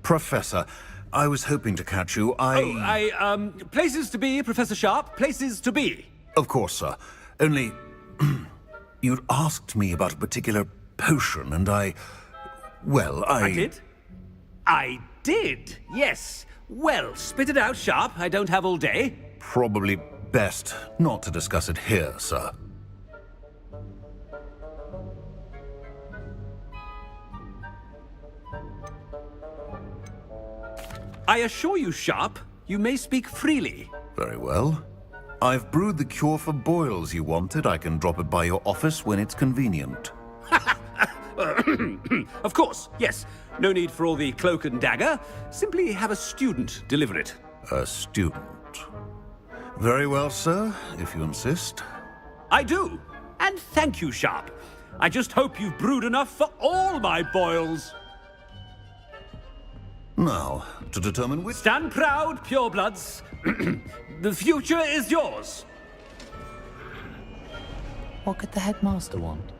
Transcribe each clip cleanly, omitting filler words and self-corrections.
Professor, I was hoping to catch you. Places to be, Professor Sharp. Places to be. Of course, sir. Only... you'd asked me about a particular potion, and I did? I did, yes. Well, spit it out, Sharp. I don't have all day. Probably best not to discuss it here, sir. I assure you, Sharp, you may speak freely. Very well. I've brewed the cure for boils you wanted. I can drop it by your office when it's convenient. Of course, yes. No need for all the cloak and dagger. Simply have a student deliver it. A student. Very well, sir, if you insist. I do. And thank you, Sharp. I just hope you've brewed enough for all my boils. Now, to determine which... Stand proud, purebloods. The future is yours. What could the headmaster want?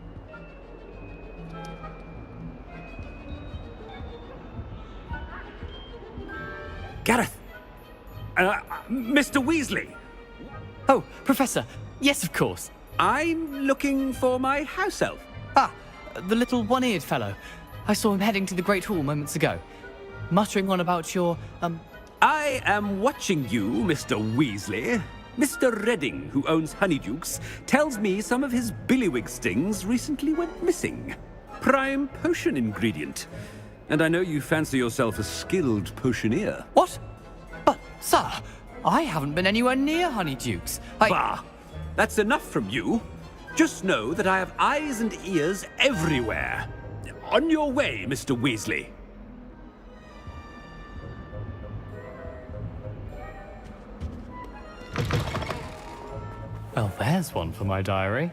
Gareth. Mr. Weasley. Oh, Professor. Yes, of course. I'm looking for my house elf. Ah, the little one-eared fellow. I saw him heading to the Great Hall moments ago, muttering on about your, I am watching you, Mr. Weasley. Mr. Redding, who owns Honeydukes, tells me some of his billywig stings recently went missing. Prime potion ingredient. And I know you fancy yourself a skilled potioneer. What? But, sir, I haven't been anywhere near Honeydukes. Bah! That's enough from you. Just know that I have eyes and ears everywhere. On your way, Mr. Weasley. Well, there's one for my diary.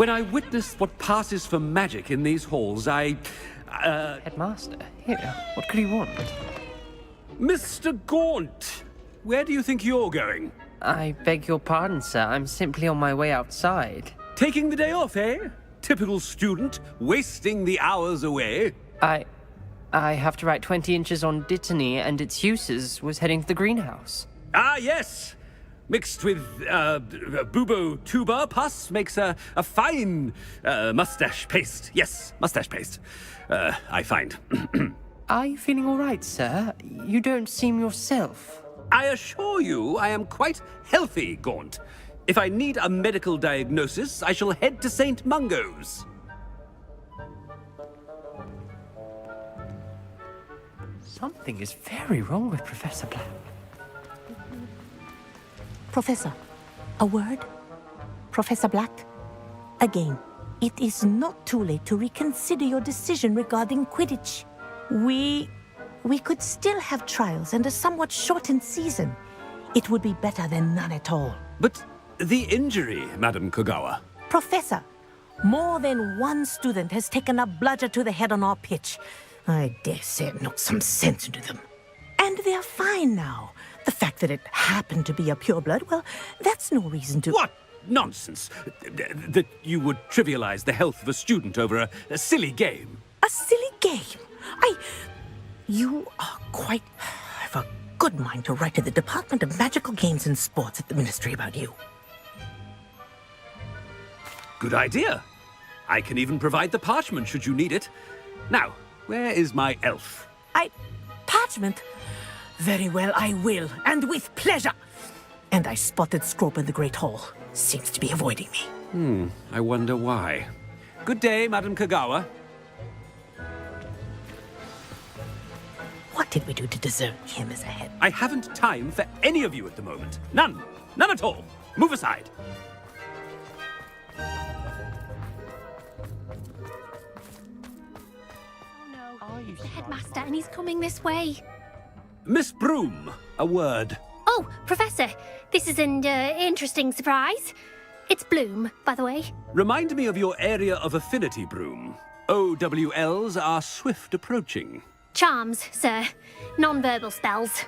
When I witness what passes for magic in these halls, Headmaster, here, what could he want? Mr. Gaunt, where do you think you're going? I beg your pardon, sir. I'm simply on my way outside. Taking the day off, eh? Typical student, wasting the hours away. I have to write 20 inches on Dittany and its uses. Was heading to the greenhouse. Ah, yes. Mixed with bubo tuber pus makes a fine mustache paste. Yes, mustache paste. I find. Are you feeling all right, sir? You don't seem yourself. I assure you I am quite healthy, Gaunt. If I need a medical diagnosis, I shall head to St. Mungo's. Something is very wrong with Professor Black. Professor, a word? Professor Black? Again, it is not too late to reconsider your decision regarding Quidditch. We could still have trials and a somewhat shortened season. It would be better than none at all. But the injury, Madam Kogawa. Professor, more than one student has taken a bludger to the head on our pitch. I dare say it knocked some sense into them. And they're fine now. The fact that it happened to be a pureblood, well, that's no reason to... What nonsense! That you would trivialize the health of a student over a silly game. A silly game? You are quite... I've a good mind to write to the Department of Magical Games and Sports at the Ministry about you. Good idea. I can even provide the parchment should you need it. Now, where is my elf? Parchment? Very well, I will, and with pleasure. And I spotted Scrope in the Great Hall. Seems to be avoiding me. I wonder why. Good day, Madam Kogawa. What did we do to deserve him as a head? I haven't time for any of you at the moment. None. None at all. Move aside. The headmaster, and he's coming this way. Miss Broom, a word. Oh, Professor, this is an interesting surprise. It's Bloom, by the way. Remind me of your area of affinity, Broom. OWLs are swift approaching. Charms, sir. Non-verbal spells.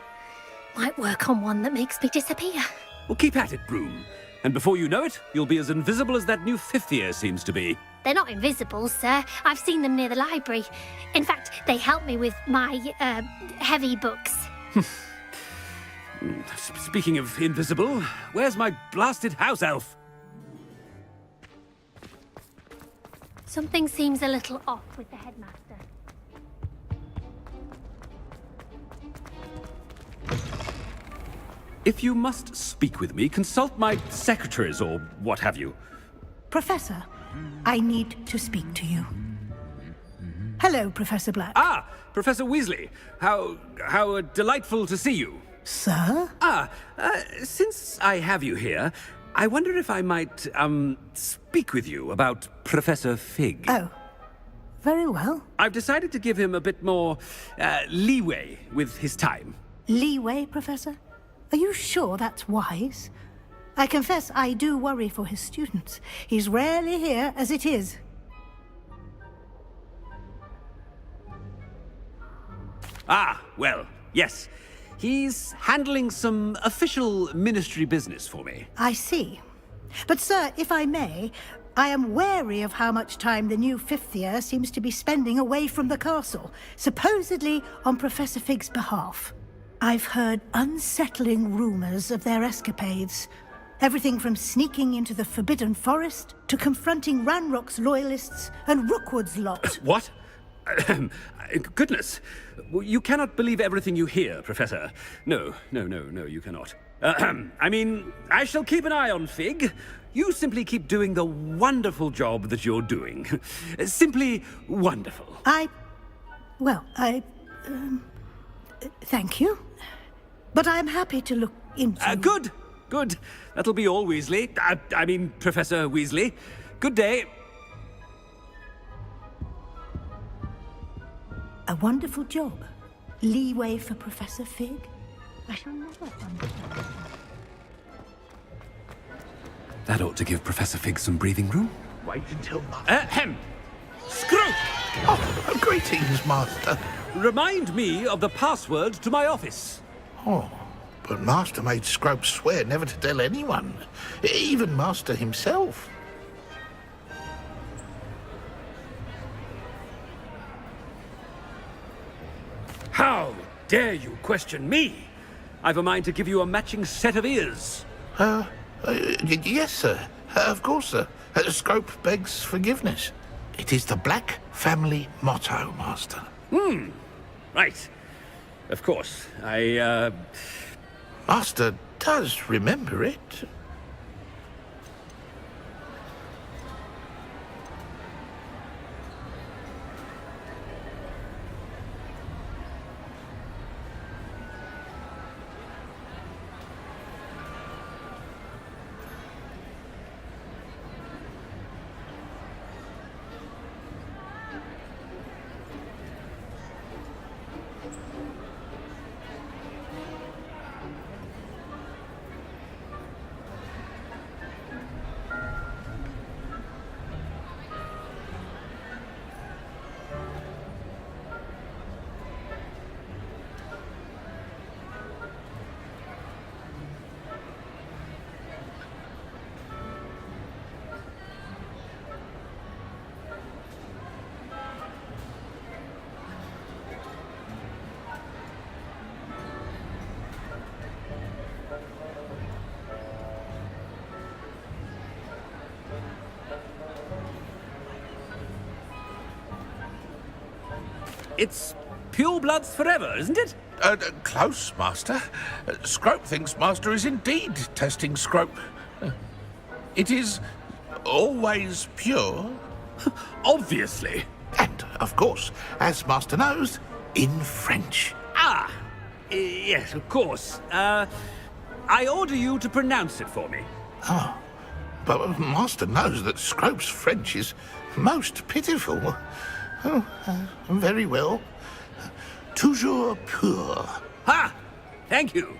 Might work on one that makes me disappear. Well, keep at it, Broom. And before you know it, you'll be as invisible as that new fifth year seems to be. They're not invisible, sir. I've seen them near the library. In fact, they help me with my, heavy books. Speaking of invisible, where's my blasted house elf? Something seems a little off with the headmaster. If you must speak with me, consult my secretaries or what have you. Professor, I need to speak to you. Hello, Professor Black. Ah, Professor Weasley. How delightful to see you. Sir? Since I have you here, I wonder if I might, speak with you about Professor Fig. Oh, very well. I've decided to give him a bit more, leeway with his time. Leeway, Professor? Are you sure that's wise? I confess I do worry for his students. He's rarely here as it is. Ah, well, yes. He's handling some official ministry business for me. I see. But, sir, if I may, I am wary of how much time the new fifth year seems to be spending away from the castle, supposedly on Professor Fig's behalf. I've heard unsettling rumors of their escapades. Everything from sneaking into the Forbidden Forest to confronting Ranrock's loyalists and Rookwood's lot. What? Goodness. You cannot believe everything you hear, Professor. No, you cannot. I mean, I shall keep an eye on Fig. You simply keep doing the wonderful job that you're doing. Simply wonderful. Thank you. But I'm happy to look into... Good. That'll be all, Weasley. I mean, Professor Weasley. Good day. A wonderful job. Leeway for Professor Fig. I shall never understand. That ought to give Professor Fig some breathing room. Wait until... Ahem! Scrope! Oh, greetings, Master. Remind me of the password to my office. Oh, but Master made Scrope swear never to tell anyone, even Master himself. How dare you question me? I've a mind to give you a matching set of ears. Yes, sir. Of course, sir. Scrope begs forgiveness. It is the Black family motto, Master. Right. Of course. Master does remember it. It's pure bloods forever, isn't it? Close, Master. Scrope thinks Master is indeed testing Scrope. It is always pure. Obviously. And, of course, as Master knows, in French. Yes, of course. I order you to pronounce it for me. But Master knows that Scrope's French is most pitiful. Oh, very well. Toujours pur. Ha! Thank you.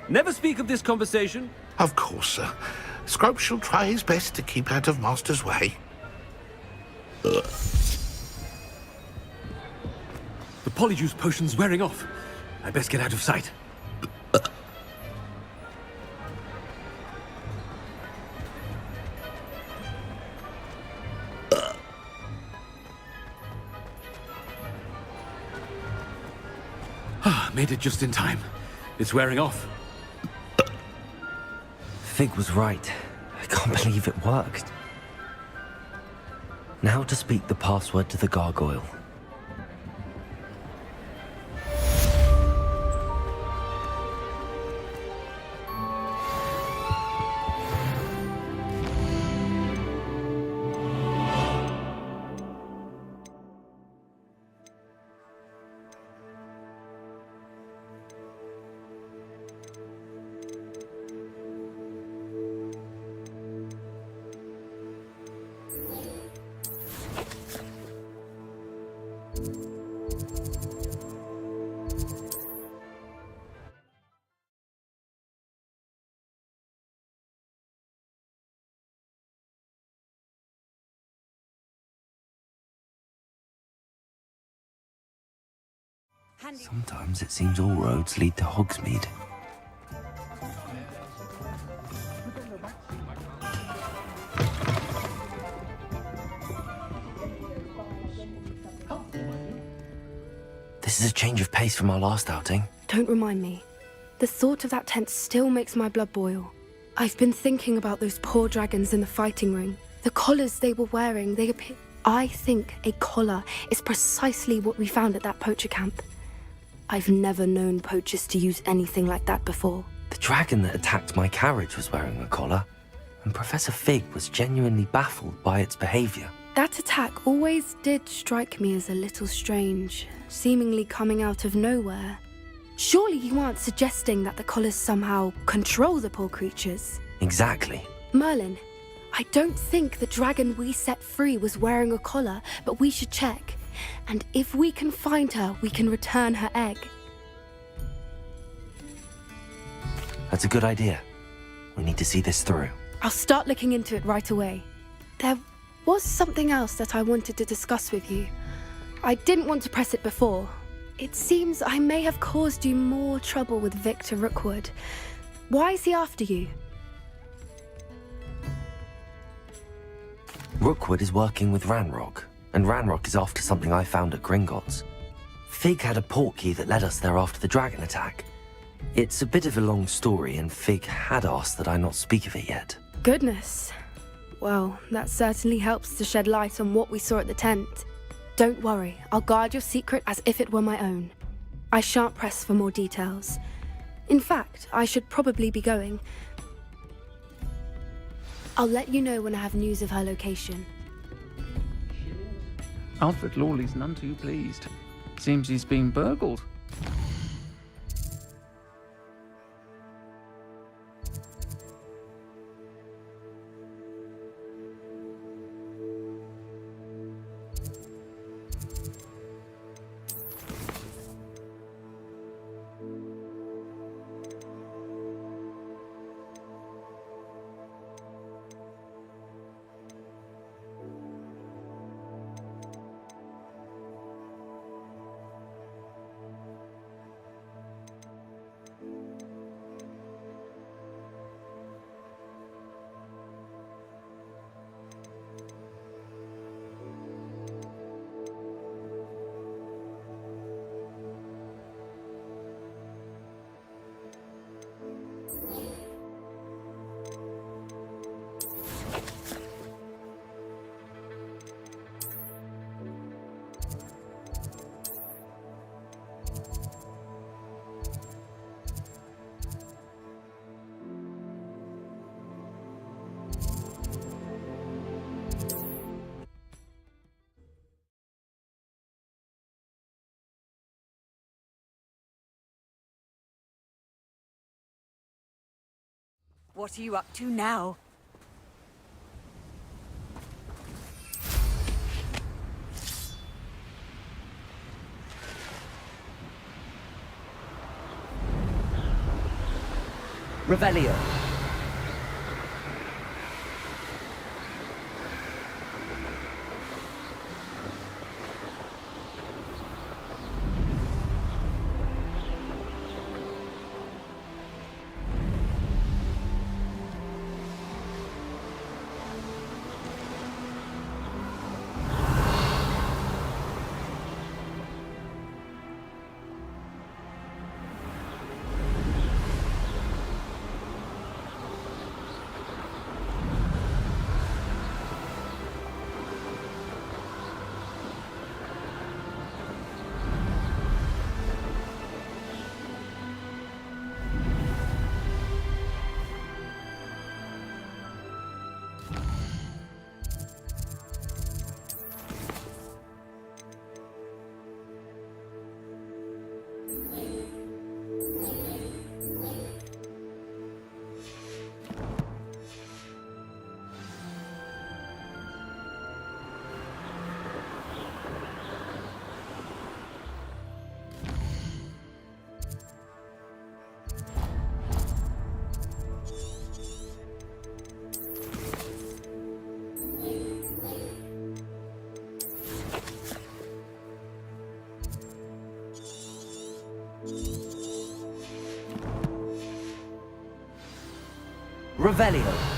Never speak of this conversation. Of course, sir. Scrope shall try his best to keep out of Master's way. The polyjuice potion's wearing off. I best get out of sight. Made it just in time. It's wearing off. Fig was right. I can't believe it worked. Now to speak the password to the gargoyle. Sometimes it seems all roads lead to Hogsmeade. This is a change of pace from our last outing. Don't remind me. The thought of that tent still makes my blood boil. I've been thinking about those poor dragons in the fighting ring. The collars they were wearing, they appear... I think a collar is precisely what we found at that poacher camp. I've never known poachers to use anything like that before. The dragon that attacked my carriage was wearing a collar, and Professor Fig was genuinely baffled by its behavior. That attack always did strike me as a little strange, seemingly coming out of nowhere. Surely you aren't suggesting that the collars somehow control the poor creatures? Exactly. Merlin, I don't think the dragon we set free was wearing a collar, but we should check. And if we can find her, we can return her egg. That's a good idea. We need to see this through. I'll start looking into it right away. There was something else that I wanted to discuss with you. I didn't want to press it before. It seems I may have caused you more trouble with Victor Rookwood. Why is he after you? Rookwood is working with Ranrock, and Ranrock is after something I found at Gringotts. Fig had a portkey that led us there after the dragon attack. It's a bit of a long story, and Fig had asked that I not speak of it yet. Goodness. Well, that certainly helps to shed light on what we saw at the tent. Don't worry, I'll guard your secret as if it were my own. I shan't press for more details. In fact, I should probably be going. I'll let you know when I have news of her location. Alfred Lawley's none too pleased. Seems he's been burgled. What are you up to now? Revelio. Revelio.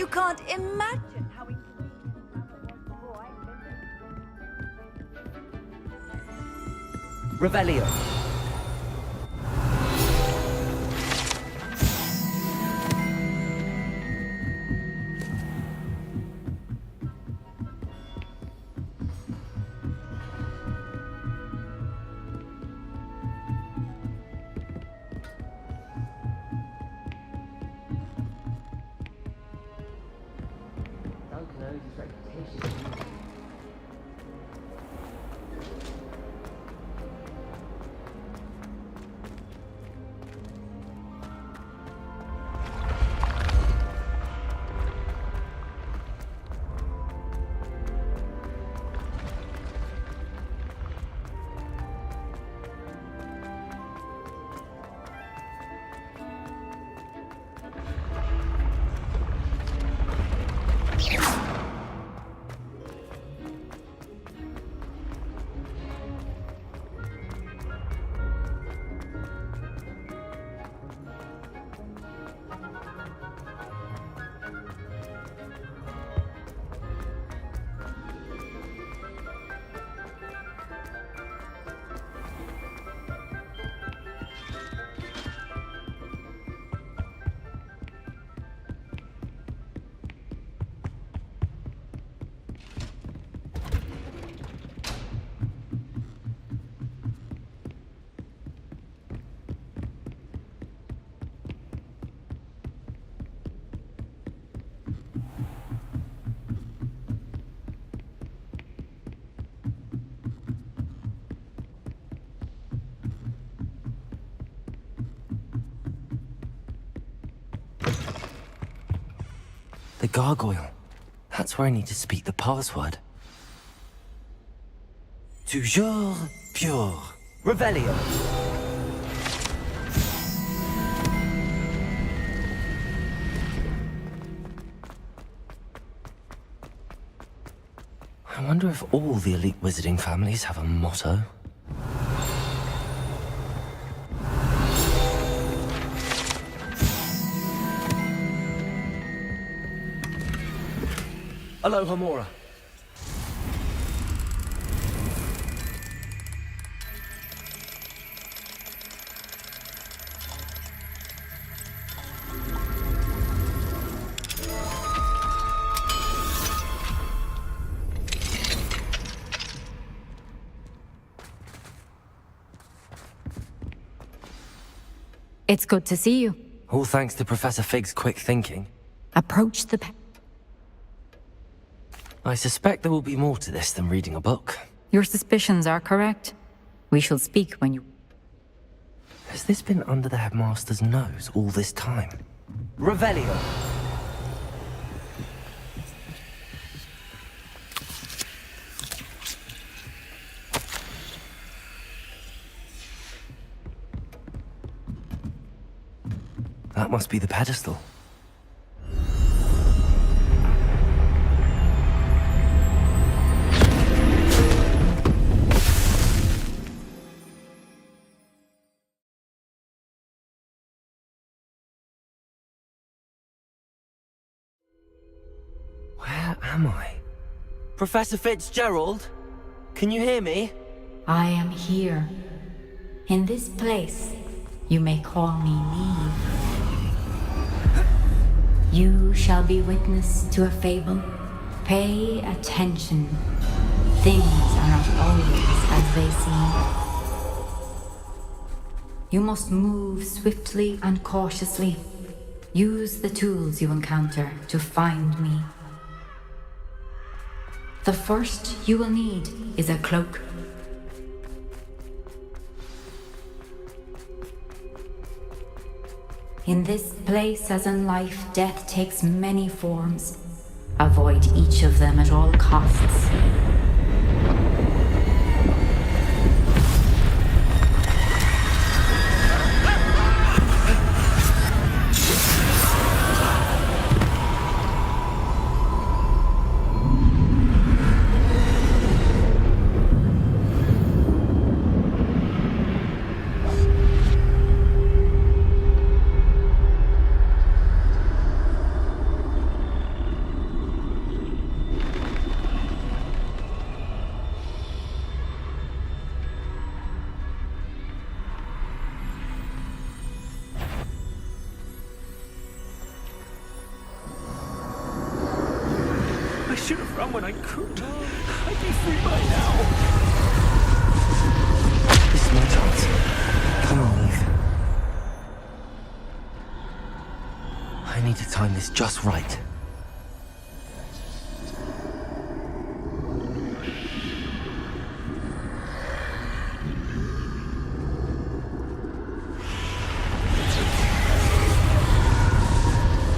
You can't imagine how it... Revelio. The gargoyle. That's where I need to speak the password. Toujours pure. Revelio. I wonder if all the elite wizarding families have a motto. Aloha Mora. It's good to see you. All thanks to Professor Fig's quick thinking. Approach the I suspect there will be more to this than reading a book. Your suspicions are correct. We shall speak when you... Has this been under the headmaster's nose all this time? Revelio. That must be the pedestal. Where am I? Professor Fitzgerald? Can you hear me? I am here. In this place, you may call me Neve. You shall be witness to a fable. Pay attention. Things are not always as they seem. You must move swiftly and cautiously. Use the tools you encounter to find me. The first you will need is a cloak. In this place, as in life, death takes many forms. Avoid each of them at all costs. down when I could. I'd be free by now. This is my chance. Come on, Eve. I need to time this just right.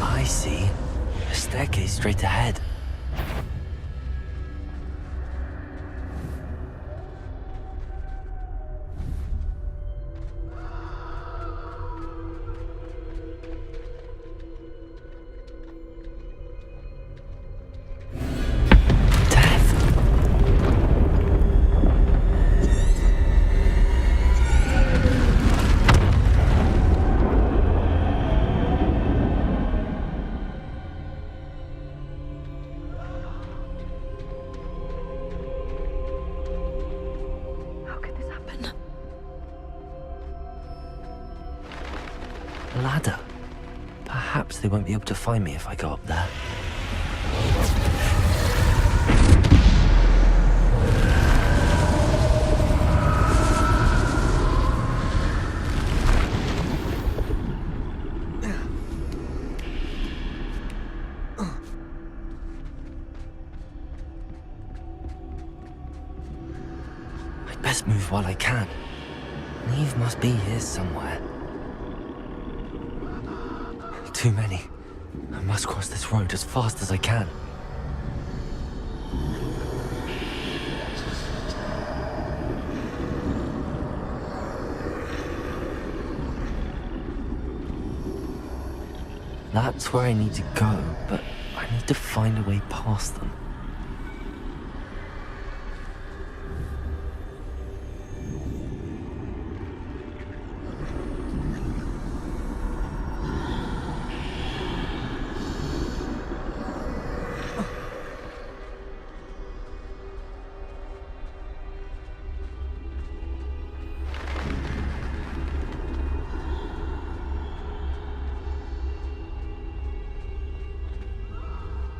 I see. A staircase straight ahead. Ladder. Perhaps they won't be able to find me if I go up there. I'd best move while I can. Eve must be here somewhere. Too many. I must cross this road as fast as I can. That's where I need to go, but I need to find a way past them.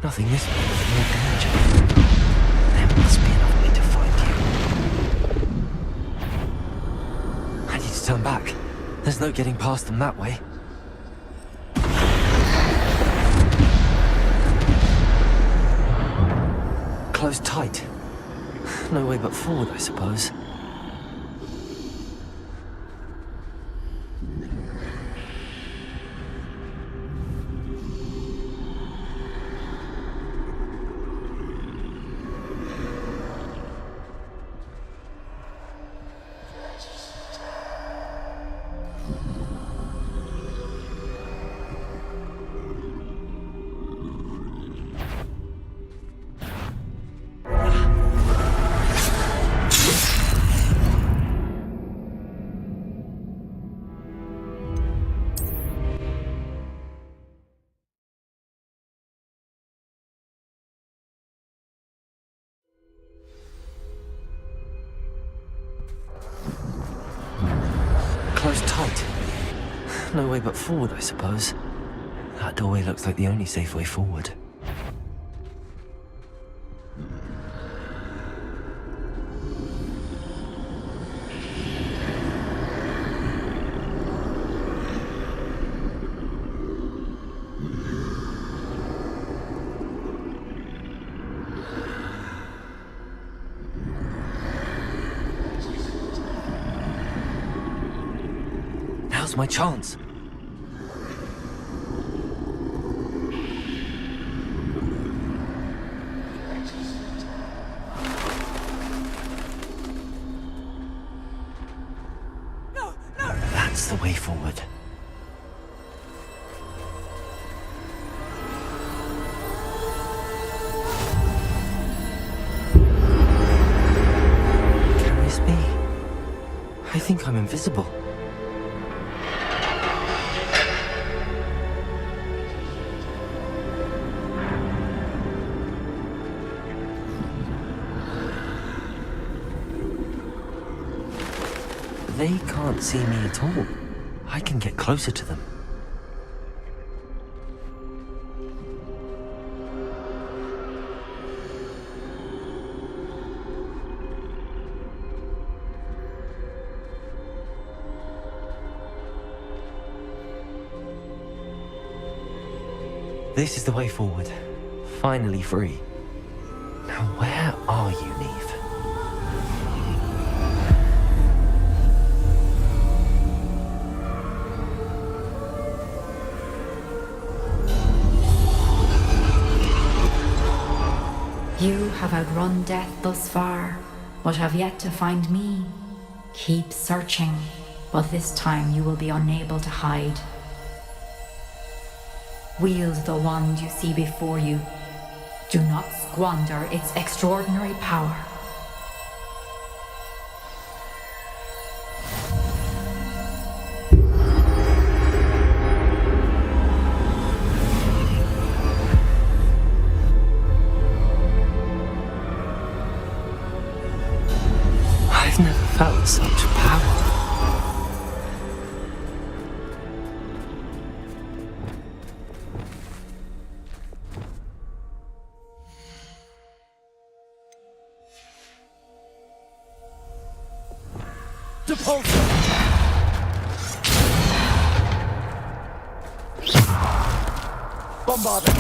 Nothing this way with more danger. There must be another way to find you. I need to turn back. There's no getting past them that way. Closed tight. No way but forward, I suppose. Closed tight. No way but forward, I suppose. That doorway looks like the only safe way forward. Now's my chance. That's the way forward. Can this be? I think I'm invisible. They can't see me at all. I can get closer to them. This is the way forward. Finally free. Now where are you, Neve? You have outrun death thus far, but have yet to find me. Keep searching, but this time you will be unable to hide. Wield the wand you see before you. Do not squander its extraordinary power. I've never felt such power. Bombarder!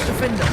Defender.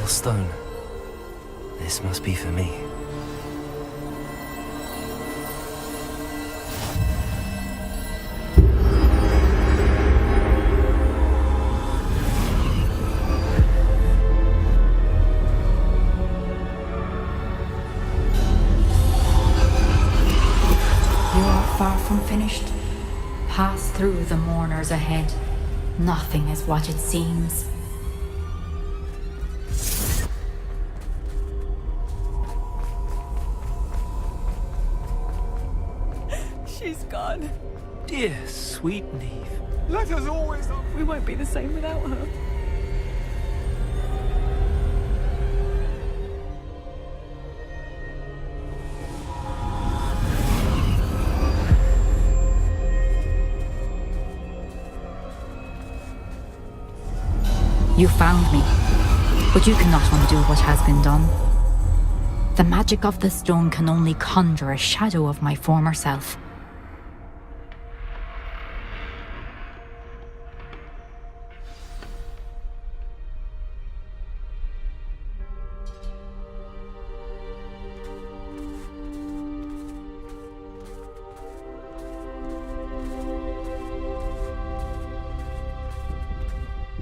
Stone. This must be for me. You are far from finished. Pass through the mourners ahead. Nothing is what it seems. She's gone. Dear sweet Neve. Let us always hope we won't be the same without her. You found me, but you cannot undo what has been done. The magic of the stone can only conjure a shadow of my former self.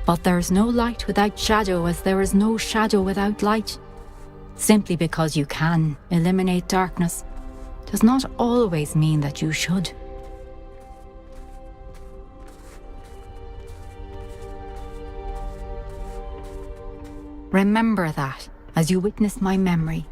But there is no light without shadow, as there is no shadow without light. Simply because you can eliminate darkness does not always mean that you should. Remember that as you witness my memory.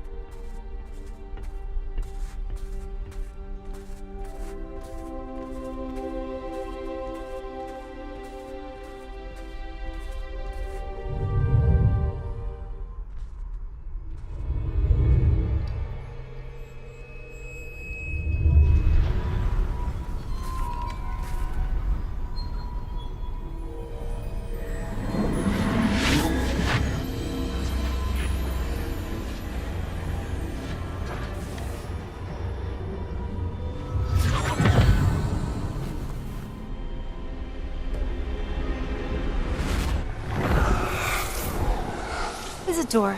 Isadora,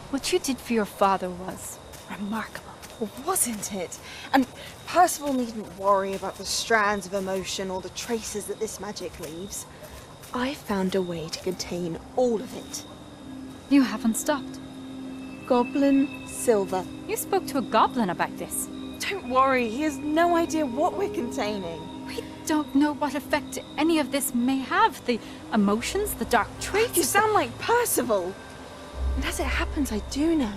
what you did for your father was remarkable. Well, wasn't it? And Percival needn't worry about the strands of emotion or the traces that this magic leaves. I found a way to contain all of it. You haven't stopped. Goblin Silver. You spoke to a goblin about this. Don't worry, he has no idea what we're containing. We don't know what effect any of this may have. The emotions, the dark traits. You sound like Percival. And as it happens, I do know.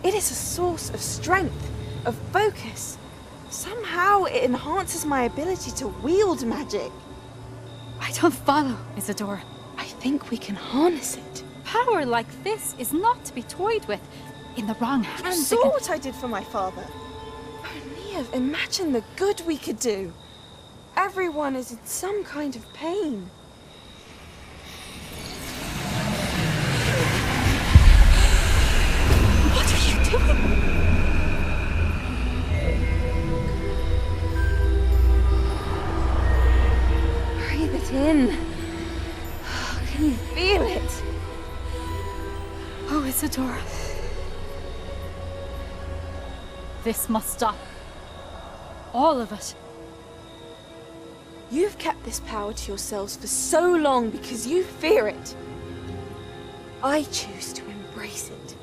It is a source of strength, of focus. Somehow it enhances my ability to wield magic. I don't follow, Isadora. I think we can harness it. Power like this is not to be toyed with. In the wrong hands. You saw what I did for my father. Olive, imagine the good we could do. Everyone is in some kind of pain. What are you doing? Breathe it in. Can you feel it? Oh, Isadora. This must stop. All of it. You've kept this power to yourselves for so long because you fear it. I choose to embrace it.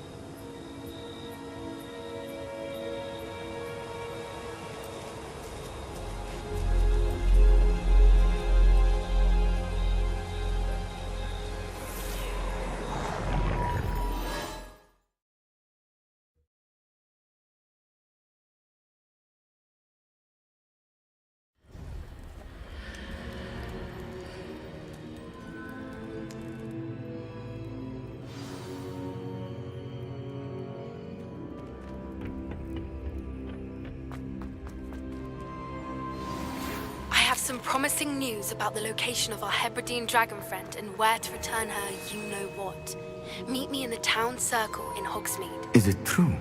Some promising news about the location of our Hebridean dragon friend and where to return her you-know-what. Meet me in the town circle in Hogsmeade. Is it true?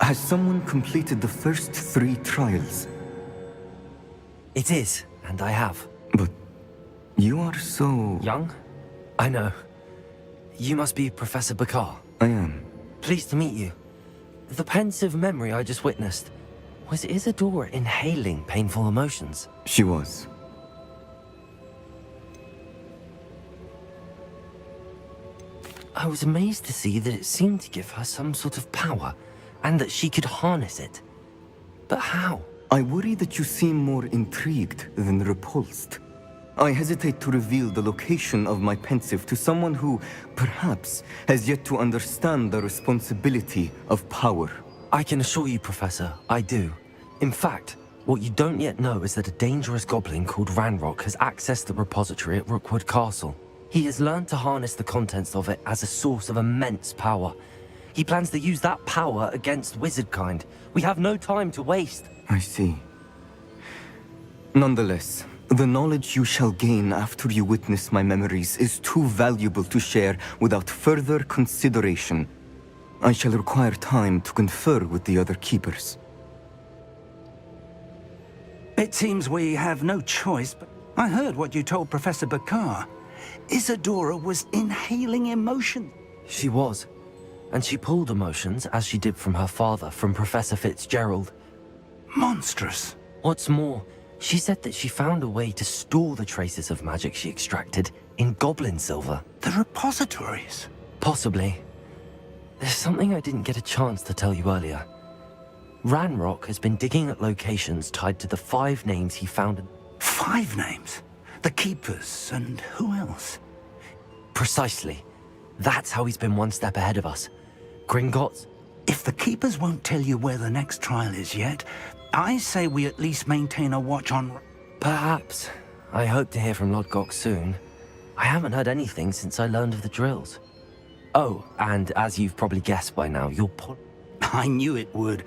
Has someone completed the first 3 trials? It is, and I have. But you are so... young? I know. You must be Professor Bakar. I am. Pleased to meet you. The pensive memory I just witnessed, was Isadora inhaling painful emotions? She was. I was amazed to see that it seemed to give her some sort of power, and that she could harness it. But how? I worry that you seem more intrigued than repulsed. I hesitate to reveal the location of my pensive to someone who, perhaps, has yet to understand the responsibility of power. I can assure you, Professor, I do. In fact, what you don't yet know is that a dangerous goblin called Ranrock has accessed the repository at Rookwood Castle. He has learned to harness the contents of it as a source of immense power. He plans to use that power against wizardkind. We have no time to waste. I see. Nonetheless, the knowledge you shall gain after you witness my memories is too valuable to share without further consideration. I shall require time to confer with the other keepers. It seems we have no choice, but I heard what you told Professor Bakar. Isadora was inhaling emotion. She was. And she pulled emotions, as she did from her father, from Professor Fitzgerald. Monstrous. What's more, she said that she found a way to store the traces of magic she extracted in goblin silver. The repositories? Possibly. There's something I didn't get a chance to tell you earlier. Ranrock has been digging at locations tied to the 5 names he found. 5 names? The Keepers, and who else? Precisely. That's how he's been one step ahead of us. Gringotts? If the Keepers won't tell you where the next trial is yet, I say we at least maintain a watch on... Perhaps. I hope to hear from Lodgok soon. I haven't heard anything since I learned of the drills. Oh, and as you've probably guessed by now, you'll I knew it would.